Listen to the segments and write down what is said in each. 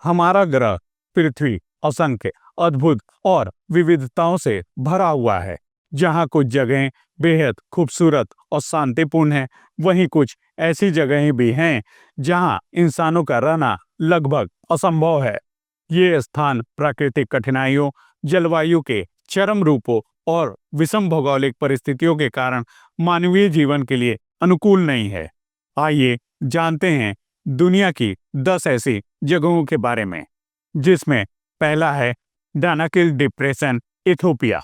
हमारा ग्रह पृथ्वी असंख्य अद्भुत और विविधताओं से भरा हुआ है। जहाँ कुछ जगहें बेहद खूबसूरत और शांतिपूर्ण हैं, वहीं कुछ ऐसी जगहें भी हैं जहाँ इंसानों का रहना लगभग असंभव है। ये स्थान प्राकृतिक कठिनाइयों, जलवायु के चरम रूपों और विषम भौगोलिक परिस्थितियों के कारण मानवीय जीवन के लिए अनुकूल नहीं है। आइए जानते हैं दुनिया की 10 ऐसी जगहों के बारे में, जिसमें पहला है Danakil depression, Ethiopia.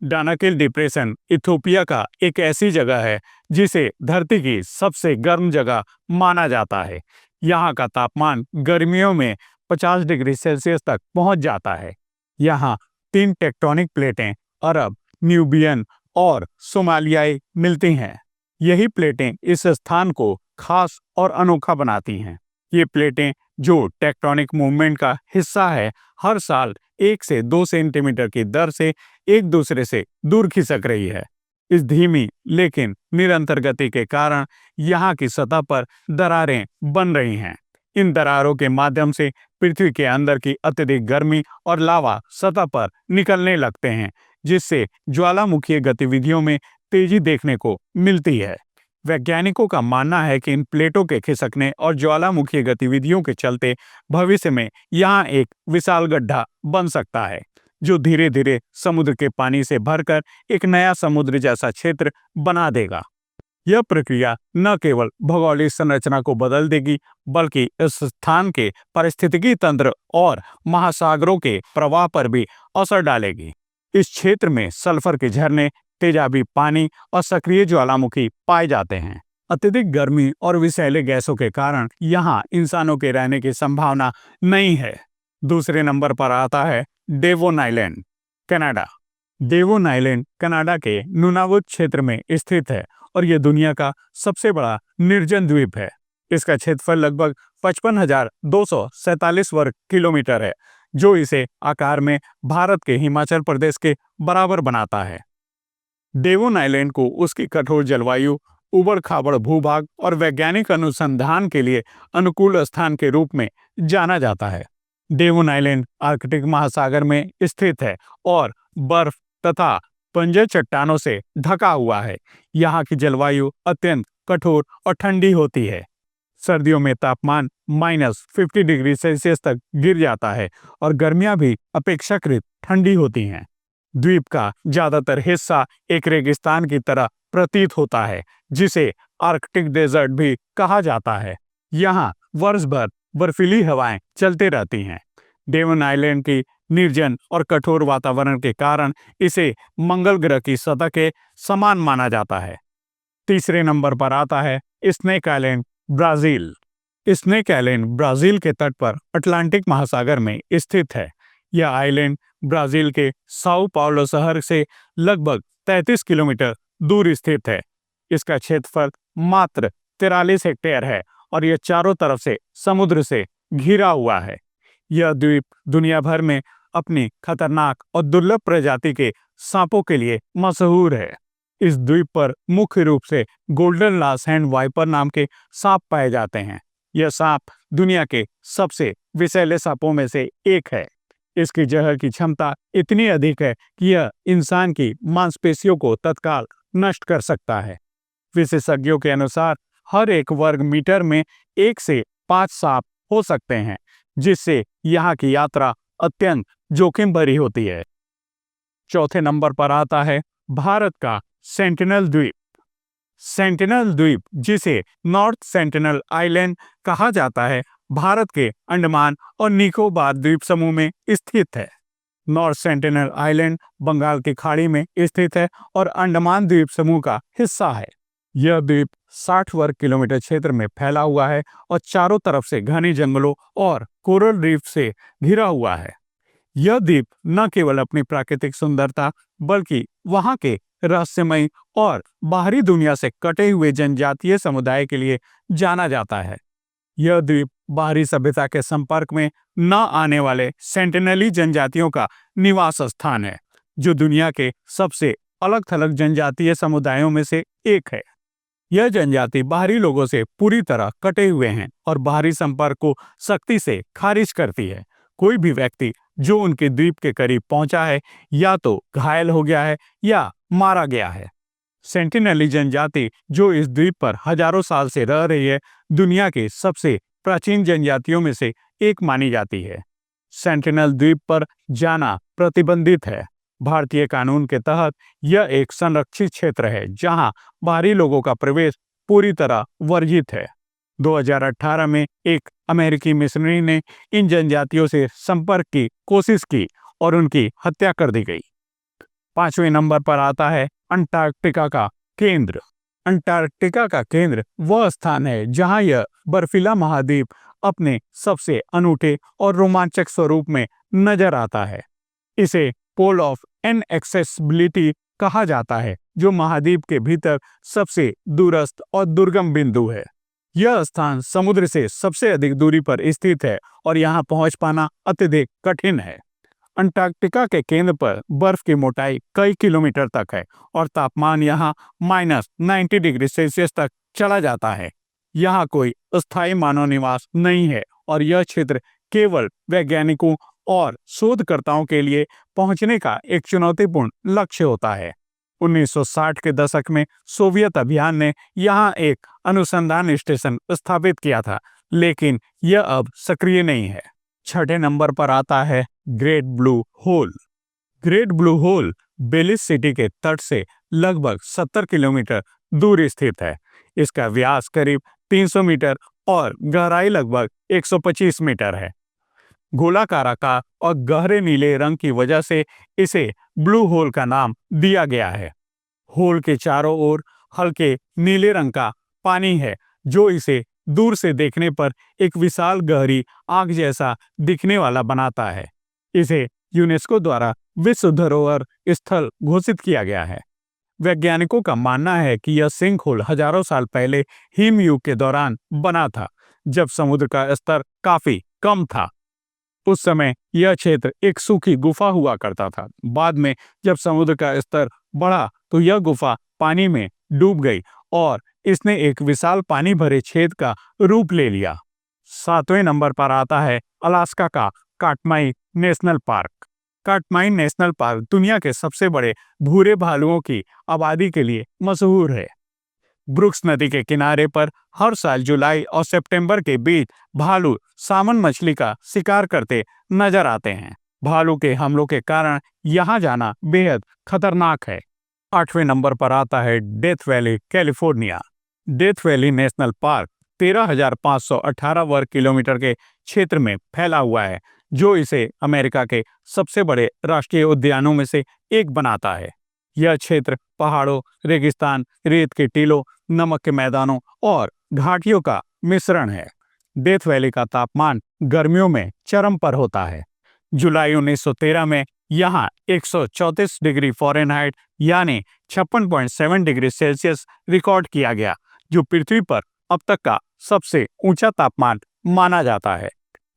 Danakil depression Ethiopia का एक ऐसी जगह है जिसे धरती की सबसे गर्म जगह माना जाता है। यहाँ का तापमान गर्मियों में 50 डिग्री सेल्सियस तक पहुँच जाता है। यहाँ 3 टेक्टोनिक प्लेटें अरब, न्यूबियन और सोमालियाई मिलती हैं। यही प्लेटें इस स्थान को खास और अनोखा बनाती हैं। ये प्लेटें, जो टेक्टोनिक मूवमेंट का हिस्सा है, हर साल 1 से 2 सेंटीमीटर की दर से एक दूसरे से दूर खिसक रही है। इस धीमी लेकिन निरंतर गति के कारण यहाँ की सतह पर दरारें बन रही हैं। इन दरारों के माध्यम से पृथ्वी के अंदर की अत्यधिक गर्मी और लावा सतह पर निकलने लगते हैं, जिससे ज्वालामुखीय गतिविधियों में तेजी देखने को मिलती है। वैज्ञानिकों का मानना है कि इन प्लेटों के खिसकने और ज्वालामुखीय गतिविधियों के चलते भविष्य में यहाँ एक विशाल गड्ढा बन सकता है, जो धीरे धीरे समुद्र के पानी से भरकर एक नया समुद्र जैसा क्षेत्र बना देगा। यह प्रक्रिया न केवल भौगोलिक संरचना को बदल देगी, बल्कि इस स्थान के पारिस्थितिकी तंत्र और महासागरों के प्रवाह पर भी असर डालेगी। इस क्षेत्र में सल्फर के झरने, तेजाबी पानी और सक्रिय ज्वालामुखी पाए जाते हैं। अत्यधिक गर्मी और विषैले गैसों के कारण यहाँ इंसानों के रहने की संभावना नहीं है। दूसरे नंबर पर आता है Devon island, Canada. Devon island Canada के नूनावुत क्षेत्र में स्थित है और यह दुनिया का सबसे बड़ा निर्जन द्वीप है। इसका क्षेत्रफल लगभग 55,247 वर्ग किलोमीटर है, जो इसे आकार में भारत के हिमाचल प्रदेश के बराबर बनाता है। डेवोन आइलैंड को उसकी कठोर जलवायु, उबड़-खाबड़ भूभाग और वैज्ञानिक अनुसंधान के लिए अनुकूल स्थान के रूप में जाना जाता है। डेवोन आइलैंड आर्कटिक महासागर में स्थित है और बर्फ तथा बंजर चट्टानों से ढका हुआ है। यहाँ की जलवायु अत्यंत कठोर और ठंडी होती है। सर्दियों में तापमान -50 डिग्री सेल्सियस तक गिर जाता है और गर्मियाँ भी अपेक्षाकृत ठंडी होती हैं। द्वीप का ज्यादातर हिस्सा एक रेगिस्तान की तरह प्रतीत होता है, जिसे आर्कटिक डेजर्ट भी कहा जाता है। यहाँ वर्ष भर बर्फीली हवाएं चलते रहती हैं। डेवोन आइलैंड की निर्जन और कठोर वातावरण के कारण इसे मंगल ग्रह की सतह के समान माना जाता है। तीसरे नंबर पर आता है snake island, Brazil. Snake island Brazil के तट पर अटलांटिक महासागर में स्थित है। यह आइलैंड ब्राजील के साओ पाउलो शहर से लगभग 33 किलोमीटर दूर स्थित है। इसका क्षेत्रफल मात्र 43 हेक्टेयर है और यह चारों तरफ से समुद्र से घिरा हुआ है। यह द्वीप दुनिया भर में अपनी खतरनाक और दुर्लभ प्रजाति के सांपों के लिए मशहूर है। इस द्वीप पर मुख्य रूप से गोल्डन लास हैंड वाइपर नाम के सांप पाए जाते हैं। यह सांप दुनिया के सबसे विषैले सांपों में से एक है। इसकी जहर की क्षमता इतनी अधिक है कि यह इंसान की मांसपेशियों को तत्काल नष्ट कर सकता है। विशेषज्ञों के अनुसार हर 1 वर्ग मीटर में 1 से 5 सांप हो सकते हैं, जिससे यहाँ की यात्रा अत्यंत जोखिम भरी होती है। चौथे नंबर पर आता है भारत का सेंटिनल द्वीप। सेंटिनल द्वीप, जिसे नॉर्थ सेंटिनल आइलैंड कहा जाता है, भारत के अंडमान और निकोबार द्वीप समूह में स्थित है। नॉर्थ सेंटिनल आइलैंड बंगाल की खाड़ी में स्थित है और अंडमान द्वीप समूह का हिस्सा है। यह द्वीप 60 वर्ग किलोमीटर क्षेत्र में फैला हुआ है और चारों तरफ से घने जंगलों और कोरल रीफ से घिरा हुआ है। यह द्वीप न केवल अपनी प्राकृतिक सुंदरता, बल्कि वहां के रहस्यमयी और बाहरी दुनिया से कटे हुए जनजातीय समुदाय के लिए जाना जाता है। यह द्वीप बाहरी सभ्यता के संपर्क में न आने वाले सेंटिनली जनजातियों का निवास स्थान है, जो दुनिया के सबसे अलग-थलग जनजातीय समुदायों में से एक है। यह जनजाति बाहरी लोगों से पूरी तरह कटे हुए हैं और बाहरी संपर्क को सख्ती से खारिज करती है। कोई भी व्यक्ति जो उनके द्वीप के करीब पहुंचा है या तो घायल हो गया है या मारा गया है। सेंटिनेली जनजाति जो इस द्वीप पर हजारों साल से रह रही है, दुनिया की सबसे प्राचीन जनजातियों में से एक मानी जाती है। सेंटिनल द्वीप पर जाना प्रतिबंधित है। भारतीय कानून के तहत यह एक संरक्षित क्षेत्र है जहां बाहरी लोगों का प्रवेश पूरी तरह वर्जित है। 2018 में एक अमेरिकी मिशनरी ने इन जनजातियों से संपर्क की कोशिश की और उनकी हत्या कर दी गई। 5वें नंबर पर आता है अंटार्कटिका का केंद्र। अंटार्कटिका का केंद्र वह स्थान है जहां यह बर्फीला महाद्वीप अपने सबसे अनूठे और रोमांचक स्वरूप में नजर आता है। इसे पोल ऑफ इनएक्सेसिबिलिटी कहा जाता है, जो महाद्वीप के भीतर सबसे दूरस्थ और दुर्गम बिंदु है। यह स्थान समुद्र से सबसे अधिक दूरी पर स्थित है और यहाँ पहुंच पाना अत्यधिक कठिन है। अंटार्कटिका के केंद्र पर बर्फ की मोटाई कई किलोमीटर तक है और तापमान यहाँ -90 डिग्री सेल्सियस तक चला जाता है। यहाँ कोई अस्थायी मानव निवास नहीं है और यह क्षेत्र केवल वैज्ञानिकों और शोधकर्ताओं के लिए पहुंचने का एक चुनौतीपूर्ण लक्ष्य होता है। 1960 के दशक में सोवियत अभियान ने यहाँ एक अनुसंधान स्टेशन स्थापित किया था, लेकिन यह अब सक्रिय नहीं है। 6ठे नंबर पर आता है great blue hole. Great blue hole Belize city के तट से लगभग 70 किलोमीटर दूर स्थित है। इसका व्यास करीब 300 मीटर और गहराई लगभग 125 मीटर है। गोलाकार आकार और गहरे नीले रंग की वजह से इसे ब्लू होल का नाम दिया गया है। होल के चारों ओर हल्के नीले रंग का पानी है, जो इसे दूर से देखने पर एक विशाल गहरी आग जैसा दिखने वाला बनाता है। इसे यूनेस्को द्वारा विश्व धरोहर स्थल घोषित किया गया है। वैज्ञानिकों का मानना है कि यह सिंक होल हजारों साल पहले हिमयुग के दौरान बना था, जब समुद्र का स्तर काफी कम था। उस समय यह क्षेत्र एक सूखी गुफा हुआ करता था। बाद में जब समुद्र का स्तर बढ़ा तो यह गुफा पानी में डूब गई और इसने एक विशाल पानी भरे छेद का रूप ले लिया। 7वें नंबर पर आता है अलास्का का काटमाई नेशनल पार्क। काटमाई नेशनल पार्क दुनिया के सबसे बड़े भूरे भालुओं की आबादी के लिए मशहूर है। ब्रुक्स नदी के किनारे पर हर साल जुलाई और सितंबर के बीच भालू सामन मछली का शिकार करते नजर आते हैं। भालू के हमलों के कारण यहाँ जाना बेहद खतरनाक है। 8वें नंबर पर आता है death valley, California. Death valley national park 13,518 वर्ग किलोमीटर के क्षेत्र में फैला हुआ है, जो इसे अमेरिका के सबसे बड़े राष्ट्रीय उद्यानों में से एक बनाता है। यह क्षेत्र पहाड़ों, रेगिस्तान, रेत के टीलों, नमक के मैदानों और घाटियों का मिश्रण है। डेथ वैली का तापमान गर्मियों में चरम पर होता है। जुलाई 1913 में यहाँ 134 डिग्री फ़ारेनहाइट यानी 56.7 डिग्री सेल्सियस रिकॉर्ड किया गया, जो पृथ्वी पर अब तक का सबसे ऊंचा तापमान माना जाता है।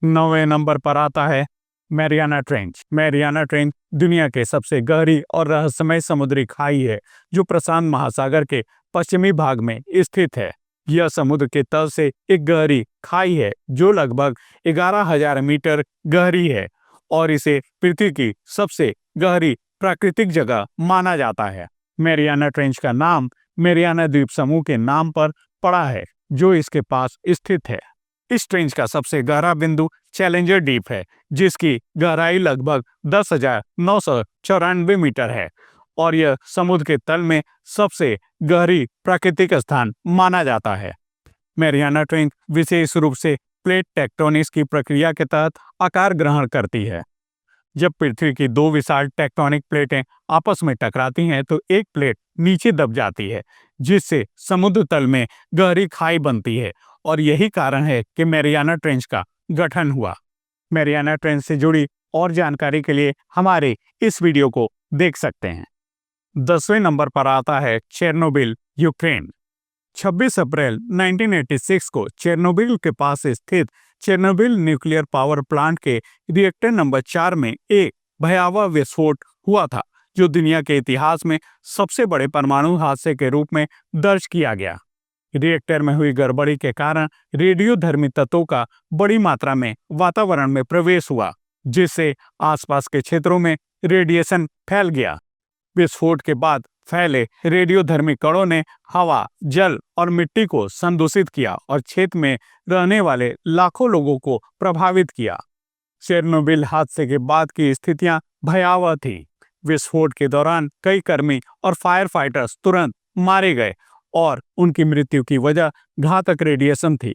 9वें नंबर पर आता है मैरियाना ट्रेंच। मैरियाना ट्रेंच दुनिया के सबसे गहरी और रहस्यमय समुद्री खाई है, जो प्रशांत महासागर के पश्चिमी भाग में स्थित है। यह समुद्र के तल से एक गहरी खाई है जो लगभग 11,000 मीटर गहरी है और इसे पृथ्वी की सबसे गहरी प्राकृतिक जगह माना जाता है। मैरियाना ट्रेंच का नाम मैरियाना द्वीप समूह के नाम पर पड़ा है, जो इसके पास स्थित है। इस ट्रेंच का सबसे गहरा बिंदु चैलेंजर डीप है, जिसकी गहराई लगभग 10,994 मीटर है और यह समुद्र के तल में सबसे गहरी प्राकृतिक स्थान माना जाता है। मैरियाना ट्रेंच विशेष रूप से प्लेट टेक्टोनिक्स की प्रक्रिया के तहत आकार ग्रहण करती है। जब पृथ्वी की दो विशाल टेक्टोनिक प्लेटें आपस में टकराती हैं तो एक प्लेट नीचे दब जाती है, जिससे समुद्र तल में गहरी खाई बनती है और यही कारण है कि मैरियाना ट्रेंच का गठन हुआ। मैरियाना ट्रेंच से जुड़ी और जानकारी के लिए हमारे इस वीडियो को देख सकते हैं। 10वें नंबर पर आता है चेरनोबिल, यूक्रेन। 26 अप्रैल 1986 को चेरनोबिल के पास स्थित चेरनोबिल न्यूक्लियर पावर प्लांट के रिएक्टर नंबर 4 में एक भयावह विस्फोट हुआ था, जो दुनिया के इतिहास में सबसे बड़े परमाणु हादसे के रूप में दर्ज किया गया। रिएक्टर में हुई गड़बड़ी के कारण रेडियोधर्मी तत्वों का बड़ी मात्रा में वातावरण में प्रवेश हुआ, जिससे आसपास के क्षेत्रों में रेडिएशन फैल गया। विस्फोट के बाद फैले रेडियोधर्मी कणों ने हवा, जल और मिट्टी को संदूषित किया और क्षेत्र में रहने वाले लाखों लोगों को प्रभावित किया। चेरनोबिल हादसे के बाद की स्थितियां भयावह थी। विस्फोट के दौरान कई कर्मी और फायर फाइटर्स तुरंत मारे गए और उनकी मृत्यु की वजह घातक रेडिएशन थी।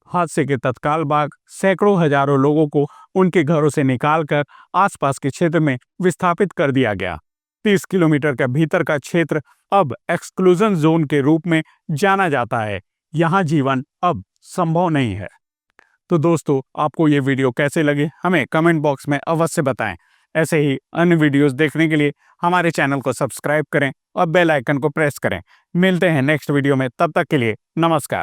हादसे के तत्काल बाद सैकड़ों हजारों लोगों को उनके घरों से निकालकर आसपास के क्षेत्र में विस्थापित कर दिया गया। 30 किलोमीटर के भीतर का क्षेत्र अब एक्सक्लूजन जोन के रूप में जाना जाता है। यहाँ जीवन अब संभव नहीं है। तो दोस्तों, आपको ये वीडियो कैसे लगे हमें कमेंट बॉक्स में अवश्य बताएं। ऐसे ही अन्य वीडियोस देखने के लिए हमारे चैनल को सब्सक्राइब करें और बेल आइकन को प्रेस करें। मिलते हैं नेक्स्ट वीडियो में, तब तक के लिए नमस्कार।